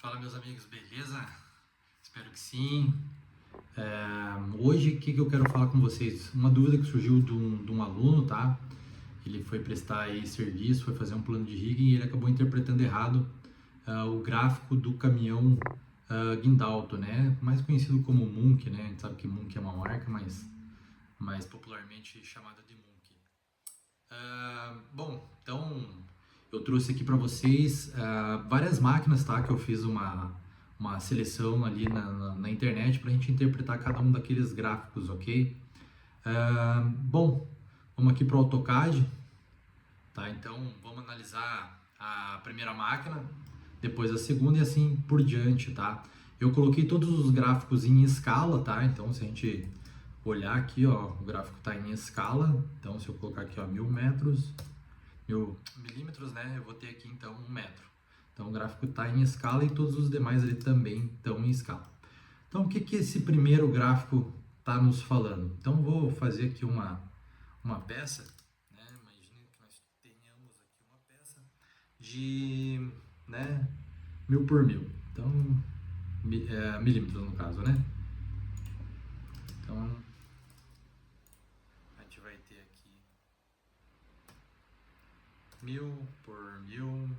Fala, meus amigos, beleza? Espero que sim. Hoje, o que eu quero falar com vocês? Uma dúvida que surgiu de um aluno, tá? Ele foi prestar aí serviço, foi fazer um plano de rigging e ele acabou interpretando errado o gráfico do caminhão Guindalto, né? Mais conhecido como Munk, né? A gente sabe que Munk é uma marca, mas mais popularmente chamada de Munk. Bom, então eu trouxe aqui para vocês várias máquinas, tá? Que eu fiz uma seleção ali na internet para a gente interpretar cada um daqueles gráficos, ok? Bom, vamos aqui para o AutoCAD, tá? Então vamos analisar a primeira máquina, depois a segunda e assim por diante, tá? Eu coloquei todos os gráficos em escala, tá? Então se a gente olhar aqui, ó, o gráfico está em escala. Então se eu colocar aqui, ó, 1000 metros, 1000 milímetros, né? Eu vou ter aqui então 1 metro. Então o gráfico está em escala e todos os demais ali também estão em escala. Então o que esse primeiro gráfico está nos falando? Então vou fazer aqui uma peça, né? Imagina que nós tenhamos aqui uma peça de, né, 1000 por 1000. Então milímetros no caso, né? Então a gente vai ter aqui 1000 por 1000.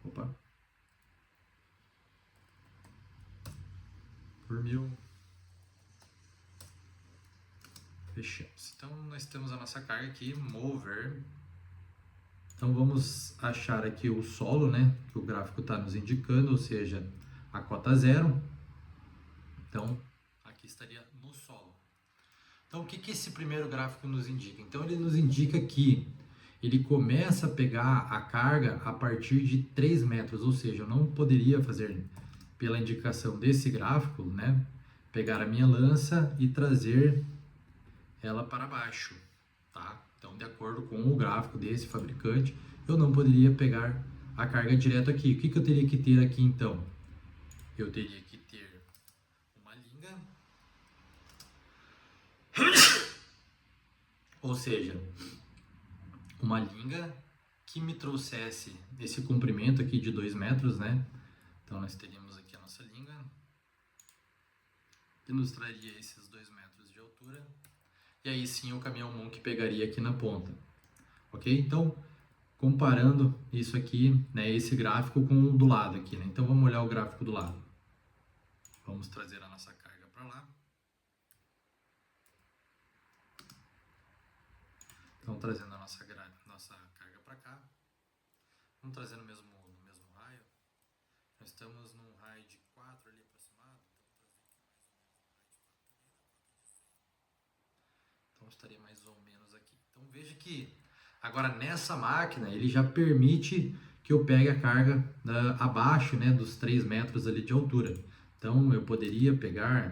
Opa. Por 1000. Fechamos. Então nós temos a nossa carga aqui, mover. Então vamos achar aqui o solo, né? Que o gráfico está nos indicando, ou seja, a cota 0. Então aqui estaria no solo. Então o que esse primeiro gráfico nos indica? Então ele nos indica que ele começa a pegar a carga a partir de 3 metros, ou seja, eu não poderia fazer, pela indicação desse gráfico, né, pegar a minha lança e trazer ela para baixo, tá? Então, de acordo com o gráfico desse fabricante, eu não poderia pegar a carga direto aqui. O que eu teria que ter aqui, então? Eu teria que ter uma linga, ou seja, uma linga que me trouxesse esse comprimento aqui de 2 metros, né? Então nós teríamos aqui a nossa linga, que nos traria esses 2 metros de altura, e aí sim o caminhão Munk pegaria aqui na ponta, ok? Então, comparando isso aqui, né, esse gráfico com o do lado aqui, né? Então vamos olhar o gráfico do lado. Vamos trazer a nossa carga para lá. Então trazendo a nossa carga para cá. Vamos trazer no mesmo raio. Nós estamos num raio de 4 ali aproximado. Então estaria mais ou menos aqui. Então veja que agora nessa máquina ele já permite que eu pegue a carga abaixo, né, dos 3 metros ali de altura. Então eu poderia pegar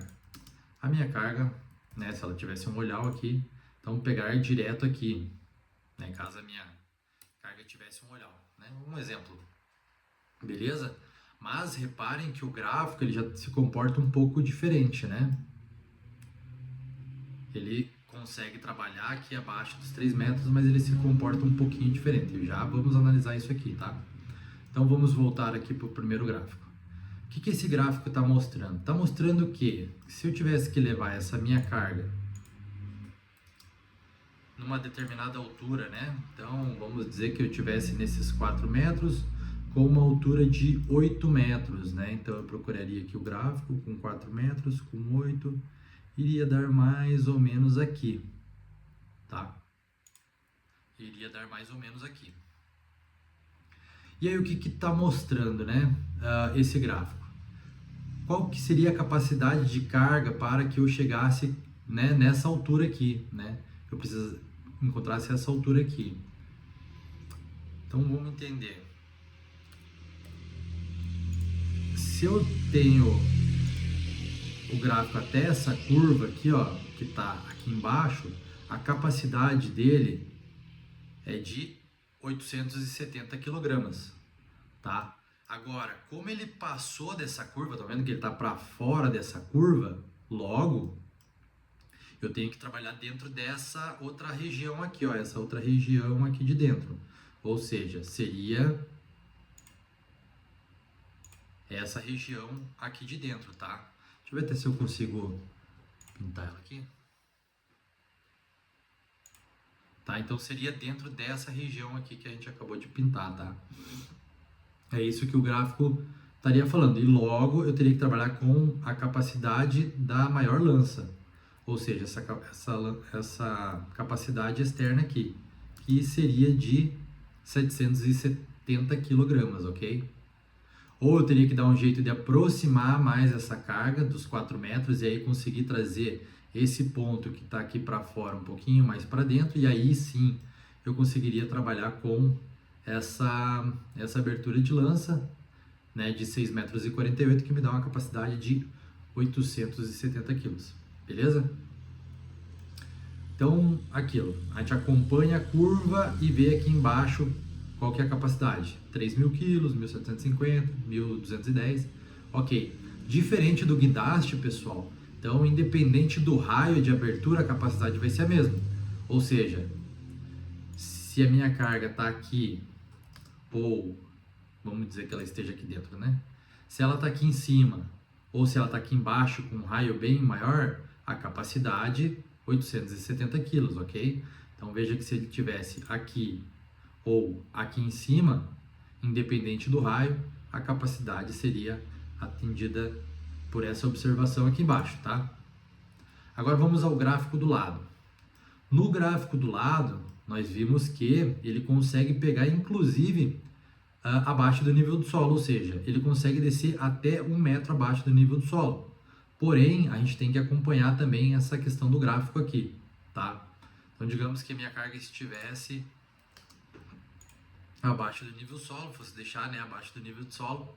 a minha carga, né, se ela tivesse um olhar aqui, então pegar direto aqui, né, caso a minha carga tivesse um olhar, né, um exemplo, beleza? Mas reparem que o gráfico ele já se comporta um pouco diferente, né? Ele consegue trabalhar aqui abaixo dos 3 metros, mas ele se comporta um pouquinho diferente. Já vamos analisar isso aqui, tá? Então vamos voltar aqui para o primeiro gráfico. O que esse gráfico está mostrando? Está mostrando que se eu tivesse que levar essa minha carga numa determinada altura, né? Então vamos dizer que eu tivesse nesses 4 metros com uma altura de 8 metros, né? Então eu procuraria aqui o gráfico com 4 metros, com 8, iria dar mais ou menos aqui, tá? Iria dar mais ou menos aqui. E aí o que está mostrando, né, esse gráfico? Qual que seria a capacidade de carga para que eu chegasse, né, nessa altura aqui, né? Eu preciso encontrar essa altura aqui. Então vamos entender. Se eu tenho o gráfico até essa curva aqui, ó, que está aqui embaixo, a capacidade dele é de 870 kg, tá? Agora, como ele passou dessa curva, tá vendo que ele está para fora dessa curva, logo eu tenho que trabalhar dentro dessa outra região aqui, ó, essa outra região aqui de dentro. Ou seja, seria é essa região aqui de dentro, tá? Deixa eu ver até se eu consigo pintar ela aqui. Tá, então seria dentro dessa região aqui que a gente acabou de pintar, tá? É isso que o gráfico estaria falando. E logo eu teria que trabalhar com a capacidade da maior lança. Ou seja, essa capacidade externa aqui, que seria de 770 kg, ok? Ou eu teria que dar um jeito de aproximar mais essa carga dos 4 metros e aí conseguir trazer esse ponto que está aqui para fora um pouquinho mais para dentro, e aí sim eu conseguiria trabalhar com essa abertura de lança, né, de 6,48 metros, que me dá uma capacidade de 870 quilos, beleza? Então, aquilo, a gente acompanha a curva e vê aqui embaixo qual que é a capacidade. 3.000 quilos, 1.750, 1.210, ok. Diferente do guindaste, pessoal, então independente do raio de abertura, a capacidade vai ser a mesma. Ou seja, se a minha carga está aqui, ou vamos dizer que ela esteja aqui dentro, né? Se ela está aqui em cima, ou se ela está aqui embaixo com um raio bem maior, a capacidade 870 quilos, ok? Então veja que se ele tivesse aqui ou aqui em cima, independente do raio, a capacidade seria atendida por essa observação aqui embaixo, tá? Agora vamos ao gráfico do lado. No gráfico do lado, nós vimos que ele consegue pegar, inclusive, abaixo do nível do solo, ou seja, ele consegue descer até 1 metro abaixo do nível do solo. Porém, a gente tem que acompanhar também essa questão do gráfico aqui, tá? Então, digamos que a minha carga estivesse abaixo do nível do solo, fosse deixar, né, abaixo do nível do solo,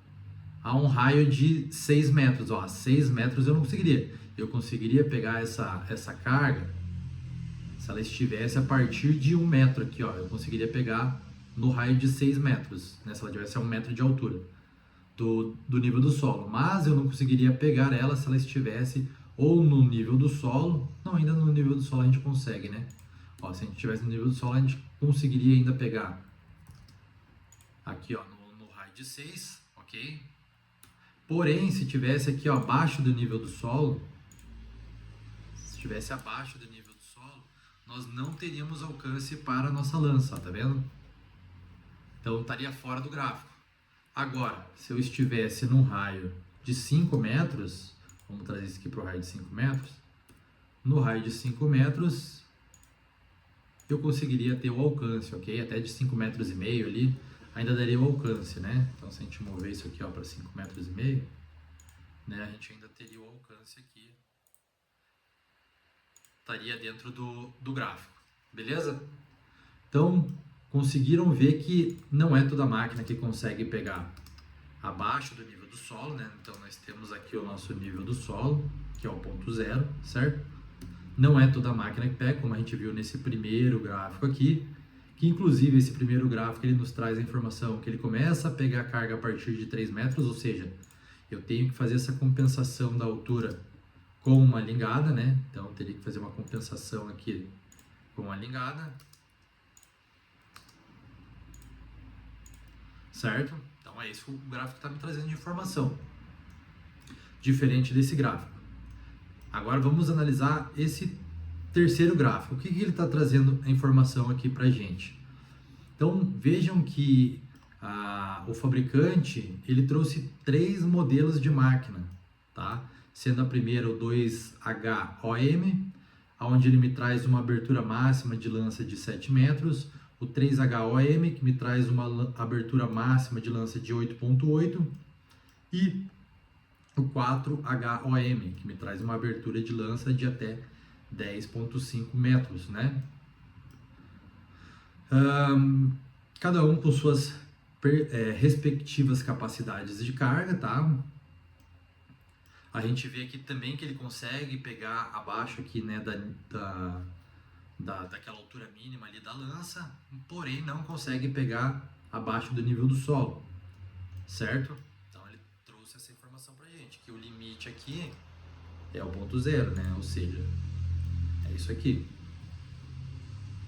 a um raio de 6 metros. Ó, 6 metros eu não conseguiria. Eu conseguiria pegar essa carga se ela estivesse a partir de 1 metro aqui, ó. Eu conseguiria pegar no raio de 6 metros, né, se ela tivesse a 1 metro de altura do nível do solo. Mas eu não conseguiria pegar ela se ela estivesse ou no nível do solo. Não, ainda no nível do solo a gente consegue, né? Ó, se a gente estivesse no nível do solo, a gente conseguiria ainda pegar aqui, ó, no raio de 6, ok? Porém, se tivesse aqui, ó, abaixo do nível do solo, se estivesse abaixo do nível do solo, nós não teríamos alcance para a nossa lança, ó, tá vendo? Então estaria fora do gráfico. Agora, se eu estivesse num raio de 5 metros, vamos trazer isso aqui para o raio de 5 metros, no raio de 5 metros, eu conseguiria ter o alcance, ok? Até de 5,5 metros ali, ainda daria o alcance, né? Então, se a gente mover isso aqui para 5,5 metros, né, a gente ainda teria o alcance aqui. Estaria dentro do gráfico, beleza? Então, conseguiram ver que não é toda máquina que consegue pegar abaixo do nível do solo, né? Então, nós temos aqui o nosso nível do solo, que é o ponto zero, certo? Não é toda máquina que pega, como a gente viu nesse primeiro gráfico aqui, que inclusive esse primeiro gráfico ele nos traz a informação que ele começa a pegar carga a partir de 3 metros, ou seja, eu tenho que fazer essa compensação da altura com uma lingada, né? Então, eu teria que fazer uma compensação aqui com a lingada. Certo? Então, é isso que o gráfico está me trazendo de informação. Diferente desse gráfico. Agora, vamos analisar esse terceiro gráfico. O que ele está trazendo a informação aqui para a gente? Então, vejam que o fabricante ele trouxe 3 modelos de máquina, tá? Sendo a primeira o 2HOM, onde ele me traz uma abertura máxima de lança de 7 metros, o 3HOM, que me traz uma abertura máxima de lança de 8,8, e o 4HOM, que me traz uma abertura de lança de até 10,5 metros, né? Cada um com suas respectivas capacidades de carga, tá? A gente vê aqui também que ele consegue pegar abaixo aqui, né, daquela altura mínima ali da lança, porém não consegue pegar abaixo do nível do solo, certo? Então ele trouxe essa informação pra gente, que o limite aqui é o ponto zero, né? Ou seja, é isso aqui.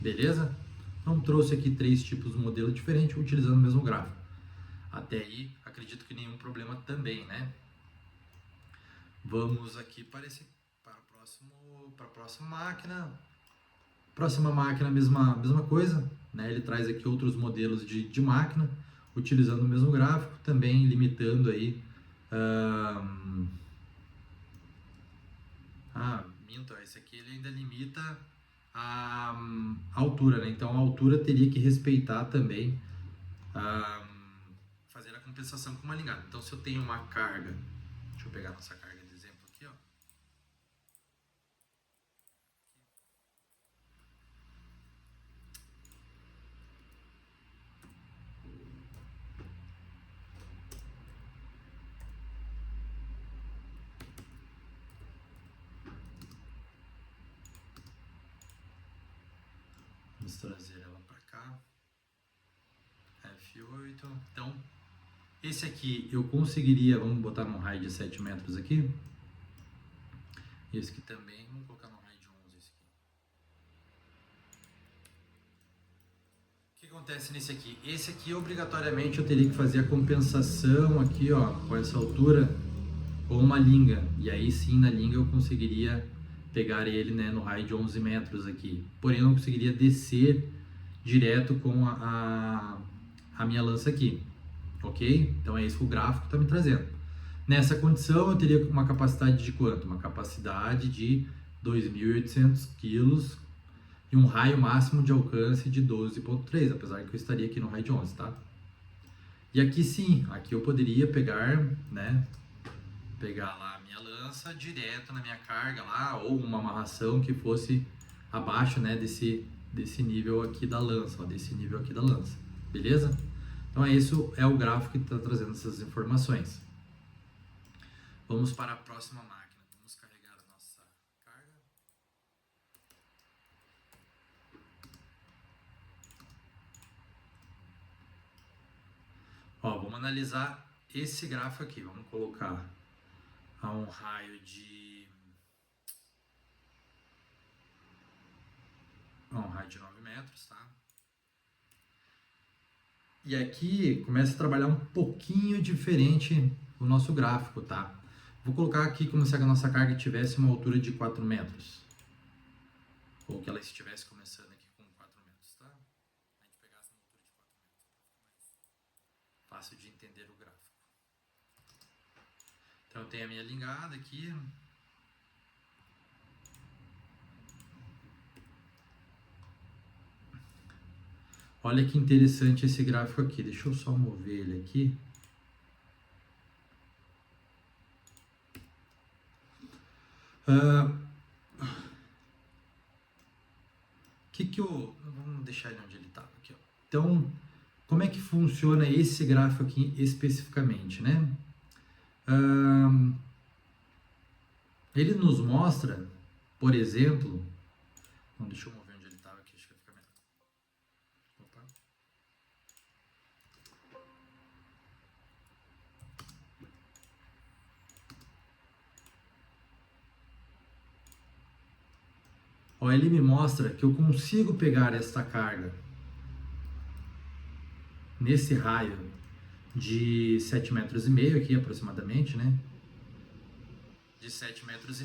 Beleza? Então trouxe aqui 3 tipos de modelo diferente utilizando o mesmo gráfico. Até aí a acredito que nenhum problema também, né? Vamos aqui para a próxima máquina. Próxima máquina, mesma coisa, né? Ele traz aqui outros modelos de máquina, utilizando o mesmo gráfico, também limitando aí. Minto, esse aqui ele ainda limita a altura, né? Então a altura teria que respeitar também, fazer a compensação com uma ligada. Então se eu tenho uma carga, deixa eu pegar nossa carga de exemplo aqui, ó. Vamos trazer ela para cá. F8. Então, esse aqui eu conseguiria, vamos botar num raio de 7 metros aqui. Esse aqui também, vamos colocar num raio de 11 esse aqui. O que acontece nesse aqui? Esse aqui, obrigatoriamente, eu teria que fazer a compensação aqui, ó, com essa altura, com uma linga. E aí sim, na linga eu conseguiria pegar ele, né, no raio de 11 metros aqui. Porém, eu não conseguiria descer direto com a minha lança aqui, ok? Então é isso que o gráfico está me trazendo. Nessa condição eu teria uma capacidade de quanto? Uma capacidade de 2.800 quilos e um raio máximo de alcance de 12,3, apesar que eu estaria aqui no raio de 11, tá? E aqui sim, aqui eu poderia pegar, né, pegar lá a minha lança direto na minha carga lá, ou uma amarração que fosse abaixo, né, desse nível aqui da lança, ó, desse nível aqui da lança, beleza? Então isso é o gráfico que está trazendo essas informações. Vamos para a próxima máquina, vamos carregar a nossa carga. Ó, vamos analisar esse gráfico aqui, vamos colocar a um raio de 9 metros, tá? E aqui começa a trabalhar um pouquinho diferente o nosso gráfico, tá? Vou colocar aqui como se a nossa carga tivesse uma altura de 4 metros. Ou que ela estivesse começando aqui com 4 metros, tá? A gente pegasse uma altura de 4 metros, para ficar mais fácil de entender o gráfico. Então eu tenho a minha ligada aqui. Olha que interessante esse gráfico aqui. Deixa eu só mover ele aqui. Vamos deixar ele onde ele estava aqui, ó. Então, como é que funciona esse gráfico aqui especificamente, né? Ele nos mostra, por exemplo, deixa eu mover onde ele estava aqui, acho que vai ficar melhor. Opa. Ó, ele me mostra que eu consigo pegar esta carga nesse raio de 7,5 metros aqui aproximadamente, né? De 7,5 metros,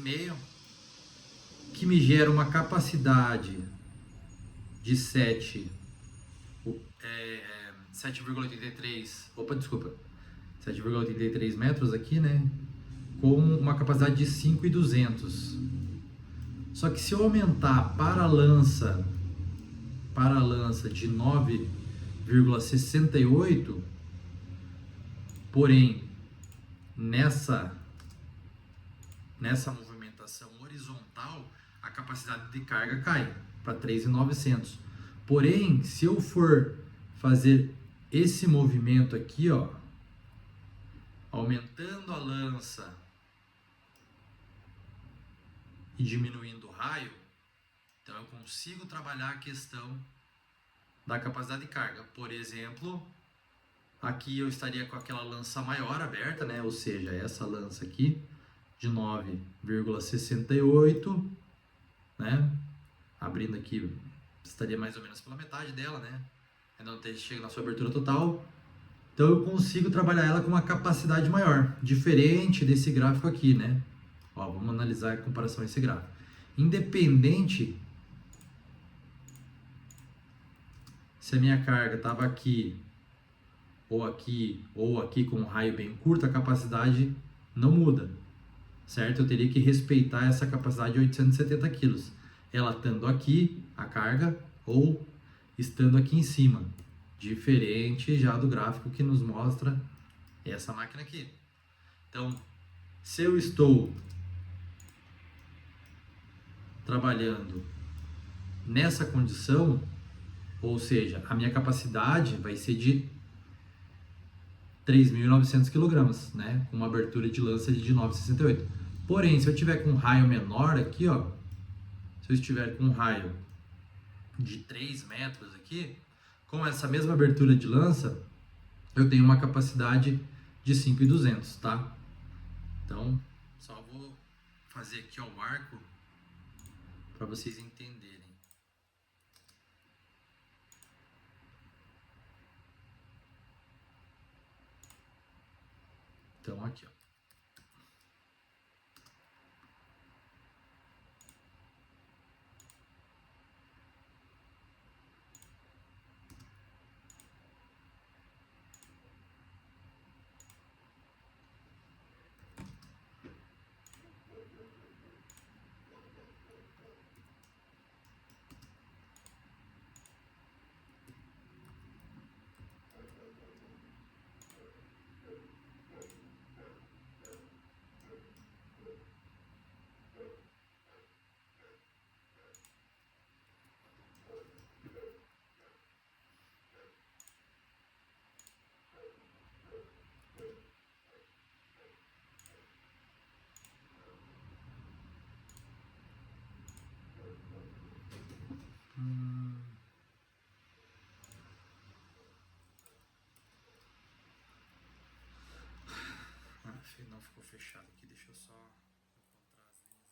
que me gera uma capacidade de 7,83 metros aqui, né? Com uma capacidade de 5,200. Só que se eu aumentar para a lança de 9,68, porém nessa movimentação horizontal a capacidade de carga cai para 3.900. Porém, se eu for fazer esse movimento aqui, ó, aumentando a lança e diminuindo o raio, então eu consigo trabalhar a questão da capacidade de carga. Por exemplo, aqui eu estaria com aquela lança maior aberta, né? Ou seja, essa lança aqui de 9,68, né? Abrindo aqui, estaria mais ou menos pela metade dela, né? Ainda não chega na sua abertura total. Então eu consigo trabalhar ela com uma capacidade maior, diferente desse gráfico aqui, né? Ó, vamos analisar a comparação a esse gráfico. Independente se a minha carga estava aqui, ou aqui com um raio bem curto, a capacidade não muda, certo? Eu teria que respeitar essa capacidade de 870 kg. Ela estando aqui, a carga, ou estando aqui em cima. Diferente já do gráfico que nos mostra essa máquina aqui. Então, se eu estou trabalhando nessa condição, ou seja, a minha capacidade vai ser de 3.900 kg, né? Com uma abertura de lança de 9,68. Porém, se eu tiver com um raio menor aqui, ó, se eu estiver com um raio de 3 metros aqui, com essa mesma abertura de lança, eu tenho uma capacidade de 5.200, tá? Então, só vou fazer aqui ó, o arco para vocês entenderem. Então, aqui, ó. Não ficou fechado aqui, deixa eu só encontrar as linhas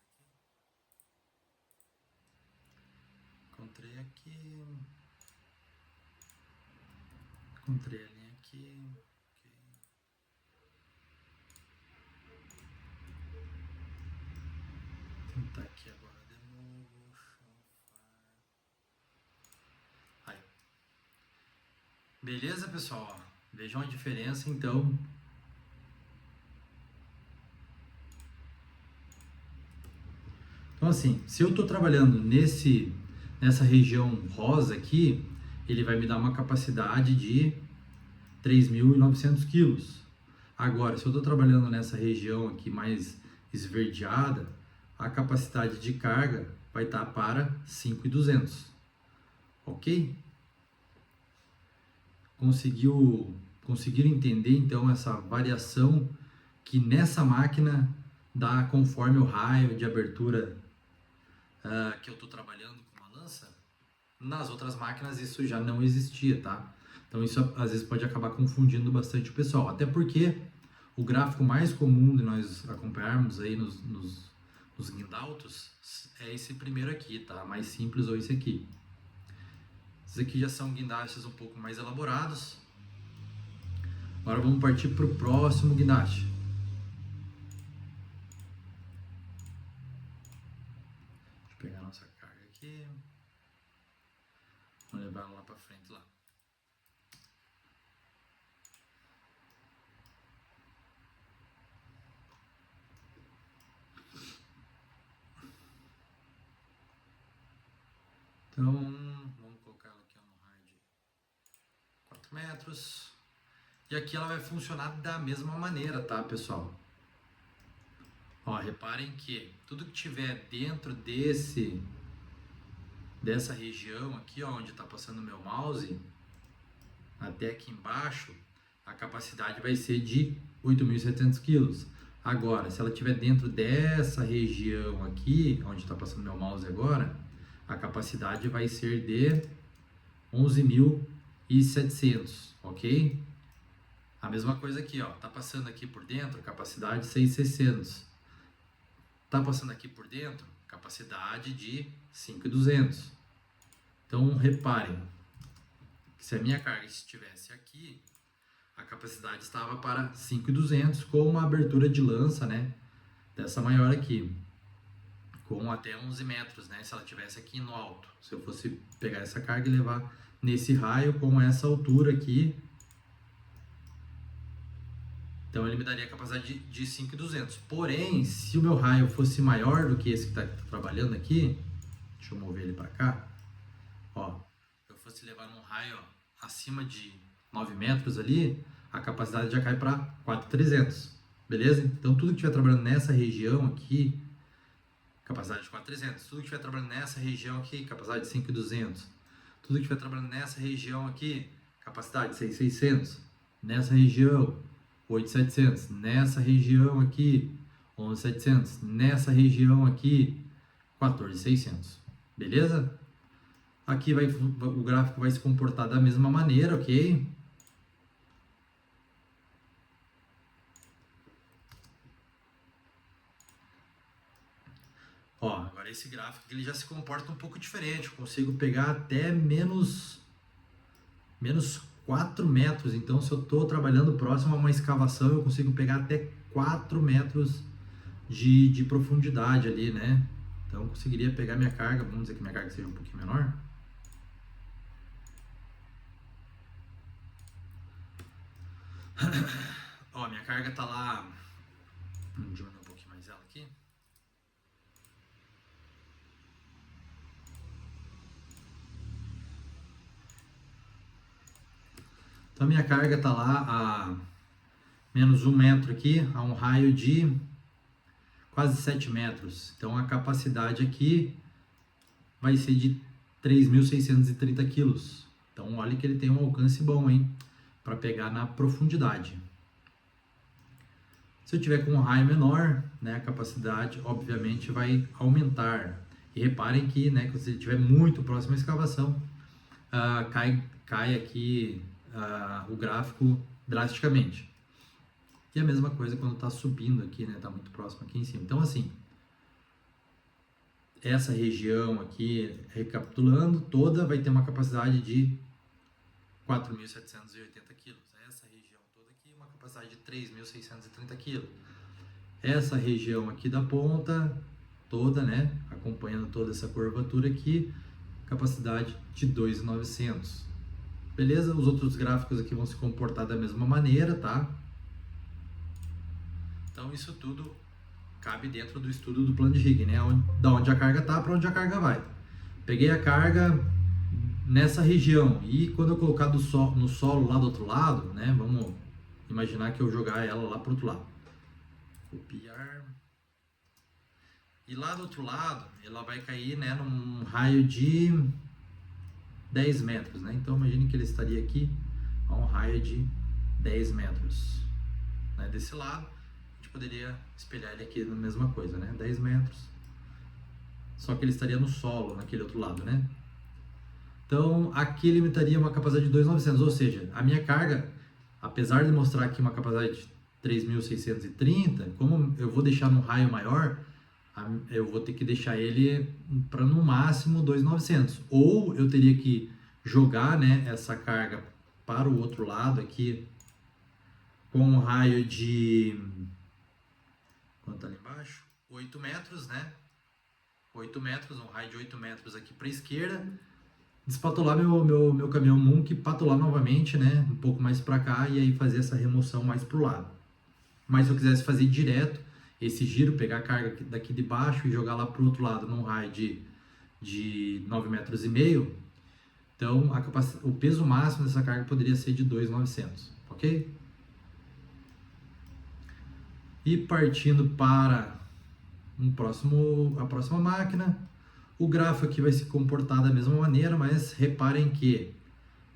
aqui. Encontrei aqui. Encontrei a linha aqui. Okay. Tentar aqui agora de novo. Aí. Beleza, pessoal? Vejam a diferença, então. Então, assim, se eu estou trabalhando nessa região rosa aqui, ele vai me dar uma capacidade de 3.900 quilos. Agora, se eu estou trabalhando nessa região aqui mais esverdeada, a capacidade de carga vai estar para 5.200. Ok? Conseguiram entender, então, essa variação que nessa máquina dá conforme o raio de abertura que eu estou trabalhando com uma lança? Nas outras máquinas isso já não existia, tá? Então isso às vezes pode acabar confundindo bastante o pessoal, até porque o gráfico mais comum de nós acompanharmos aí nos guindaltos é esse primeiro aqui, tá? Mais simples ou esse aqui. Esses aqui já são guindastes um pouco mais elaborados. Agora vamos partir para o próximo guindaste. Deixa eu pegar a nossa carga aqui. Vamos levar ela lá para frente lá. Então, vamos colocar ela aqui no raio de 4 metros. E aqui ela vai funcionar da mesma maneira, tá, pessoal? Ó, reparem que tudo que tiver dentro dessa região aqui, ó, onde está passando o meu mouse, até aqui embaixo, a capacidade vai ser de 8.700 quilos. Agora, se ela estiver dentro dessa região aqui, onde está passando meu mouse agora, a capacidade vai ser de 11.700, ok? A mesma coisa aqui, ó, tá passando aqui por dentro, capacidade 6.600. Tá passando aqui por dentro, capacidade de 5.200. Então, reparem que se a minha carga estivesse aqui, a capacidade estava para 5.200 com uma abertura de lança, né, dessa maior aqui, com até 11 metros, né, se ela tivesse aqui no alto. Se eu fosse pegar essa carga e levar nesse raio com essa altura aqui, então ele me daria a capacidade de 5.200. Porém, se o meu raio fosse maior do que esse que está trabalhando aqui, deixa eu mover ele para cá, ó, eu fosse levar num raio acima de 9 metros ali, a capacidade já cai para 4.300, beleza? Então tudo que estiver trabalhando nessa região aqui, capacidade de 4.300. Tudo que estiver trabalhando nessa região aqui, capacidade de 5.200. Tudo que estiver trabalhando nessa região aqui, capacidade de 6.600. Nessa região, 8.700. Nessa região aqui, 11.700. Nessa região aqui, 14.600. Beleza? Aqui o gráfico vai se comportar da mesma maneira, ok? Ó, agora esse gráfico ele já se comporta um pouco diferente. Eu consigo pegar até menos 4 metros. Então, se eu estou trabalhando próximo a uma escavação, eu consigo pegar até 4 metros de profundidade ali, né? Então, eu conseguiria pegar minha carga. Vamos dizer que minha carga seja um pouquinho menor. Ó, minha carga tá lá. Vamos diminuir um pouquinho mais ela aqui. Então, minha carga tá lá a menos 1 metro aqui, a um raio de quase 7 metros. Então, a capacidade aqui vai ser de 3.630 quilos. Então, olha que ele tem um alcance bom, hein? Para pegar na profundidade. Se eu tiver com um raio menor, né, a capacidade obviamente vai aumentar. E reparem que, né, que se ele estiver muito próximo à escavação, cai aqui o gráfico drasticamente. E a mesma coisa quando está subindo aqui, né, está muito próximo aqui em cima. Então, assim, essa região aqui, recapitulando, toda vai ter uma capacidade de 4.780 quilos. Essa região toda aqui, uma capacidade de 3.630 quilos. Essa região aqui da ponta, toda, né, acompanhando toda essa curvatura aqui, capacidade de 2.900. Beleza? Os outros gráficos aqui vão se comportar da mesma maneira, tá? Então, isso tudo cabe dentro do estudo do plano de rig, né? Da onde a carga tá, para onde a carga vai. Peguei a carga nessa região e quando eu colocar no solo lá do outro lado, né? Vamos imaginar que eu jogar ela lá pro outro lado. Copiar. E lá do outro lado, ela vai cair, né, num raio de 10 metros, né? Então, imagine que ele estaria aqui a um raio de 10 metros. Né? Desse lado, a gente poderia espelhar ele aqui na mesma coisa, né? 10 metros. Só que ele estaria no solo, naquele outro lado, né? Então, aqui ele me daria uma capacidade de 2.900, ou seja, a minha carga, apesar de mostrar aqui uma capacidade de 3.630, como eu vou deixar num raio maior, eu vou ter que deixar ele para no máximo 2.900. Ou eu teria que jogar, né, essa carga para o outro lado aqui, com um raio de... quanto tá ali embaixo? 8 metros, né? 8 metros, um raio de 8 metros aqui para a esquerda. Despatolar meu caminhão Munk, patolar novamente, né, um pouco mais para cá e aí fazer essa remoção mais pro lado. Mas se eu quisesse fazer direto esse giro, pegar a carga daqui de baixo e jogar lá pro outro lado num raio de 9,5 metros, então o peso máximo dessa carga poderia ser de 2.900, ok? E partindo para a próxima máquina, o gráfico aqui vai se comportar da mesma maneira, mas reparem que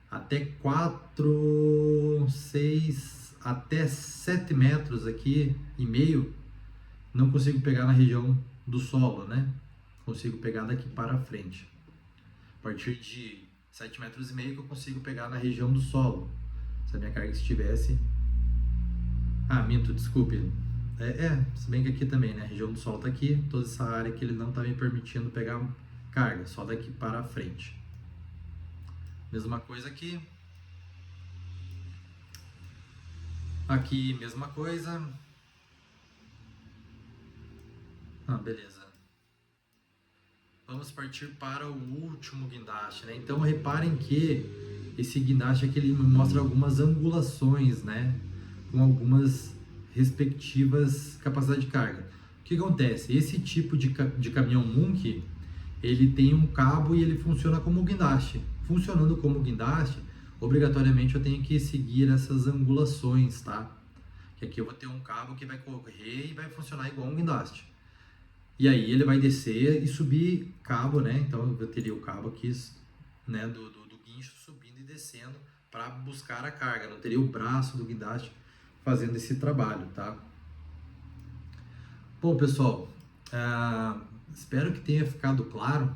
até 4, 6, até 7 metros aqui e meio, não consigo pegar na região do solo, né? Consigo pegar daqui para frente. A partir de 7,5 metros que eu consigo pegar na região do solo. Se a minha carga estivesse... minto, desculpe. Se bem que aqui também, né? A região do solo está aqui, toda essa área que ele não está me permitindo pegar carga, só daqui para frente. Mesma coisa aqui. Aqui, mesma coisa. Beleza. Vamos partir para o último guindaste, né? Então, reparem que esse guindaste aqui ele mostra algumas angulações, né? Com algumas respectivas capacidades de carga. O que acontece? Esse tipo de caminhão Munk, ele tem um cabo e ele funciona como guindaste. Funcionando como guindaste, obrigatoriamente eu tenho que seguir essas angulações, tá? Que aqui eu vou ter um cabo que vai correr e vai funcionar igual um guindaste. E aí ele vai descer e subir cabo, né? Então eu teria o cabo aqui, né, do guincho subindo e descendo para buscar a carga. Não teria o braço do guindaste fazendo esse trabalho, tá? Bom, pessoal, espero que tenha ficado claro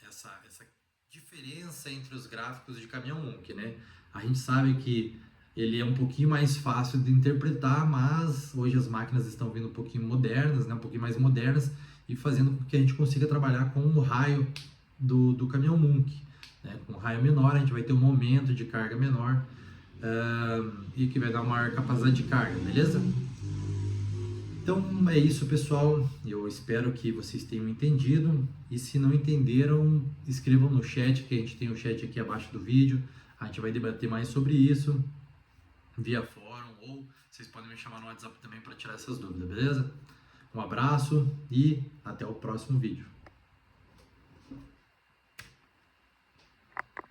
essa diferença entre os gráficos de caminhão Munk, né? A gente sabe que ele é um pouquinho mais fácil de interpretar, mas hoje as máquinas estão vindo um pouquinho modernas, né? Um pouquinho mais modernas e fazendo com que a gente consiga trabalhar com o raio do caminhão Munk, né? Com um raio menor, a gente vai ter um momento de carga menor e que vai dar uma maior capacidade de carga, beleza? Então é isso, pessoal. Eu espero que vocês tenham entendido. E se não entenderam, escrevam no chat, que a gente tem o chat aqui abaixo do vídeo. A gente vai debater mais sobre isso via fórum, ou vocês podem me chamar no WhatsApp também para tirar essas dúvidas, beleza? Um abraço e até o próximo vídeo.